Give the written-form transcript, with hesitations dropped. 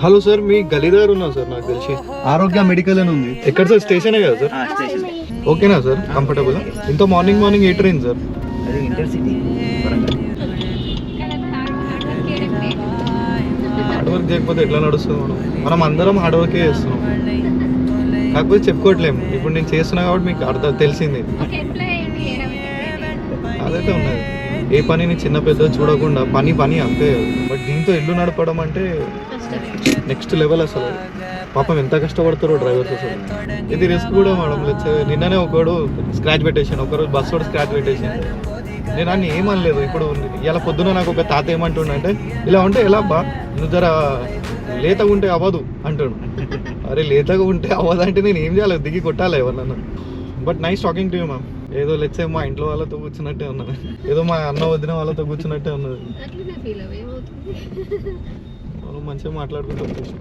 Hello sir, మీ గల్లీ దగ్గర ఉన్నా సార్, నాకు తెలిసి ఆరోగ్య మెడికల్ అని ఉంది. ఎక్కడ సార్? స్టేషనే కదా సార్? ఓకేనా సార్? కంఫర్టబుల్? ఇంత మార్నింగ్ ఏ ట్రైన్ సార్? అది ఇంటర్సిటీ వరంగల్. హార్డ్ వర్క్ చేయకపోతే ఎట్లా నడుస్తుంది? మనం అందరం హార్డ్ వర్కే చేస్తున్నాం, కాకపోతే చెప్పుకోవట్లేము. ఇప్పుడు నేను చేస్తున్నా కాబట్టి మీకు అర్థం తెలిసింది. అదైతే ఉన్నది. ఏ పనిని చిన్న పెద్ద చూడకుండా పని అంతే. బట్ దీంతో ఇల్లు నడపడం అంటే నెక్స్ట్ లెవెల్ అసలు. పాపం ఎంత కష్టపడతారో డ్రైవర్స్ అసలు. ఇది రిస్క్ కూడా మేడం. నిన్ననే ఒకడు స్క్రాచ్ పెట్టేసాను, ఒకరోజు బస్సు కూడా స్క్రాచ్ పెట్టేసాను. నేను అన్ని ఏమనలేదు. ఇప్పుడు ఇలా పొద్దున నాకు ఒక తాత ఏమంటుండంటే, ఇలా ఉంటే ఎలా బా, నువ్వు జర లేతగా ఉంటే అవ్వదు అంటాడు. అరే లేతగా ఉంటే అవ్వదంటే నేను ఏం చేయాలి? దిగి కొట్టాలి ఎవరన్నా. But nice talking to you ma'am. ఏదో లెట్సే మా ఇంట్లో వాళ్ళతో కూర్చున్నట్టే ఉన్నది, ఏదో మా అన్న వదిన వాళ్ళతో కూర్చున్నట్టే ఉన్నది. మనం మంచిగా మాట్లాడుకుంటూ వచ్చేసాం.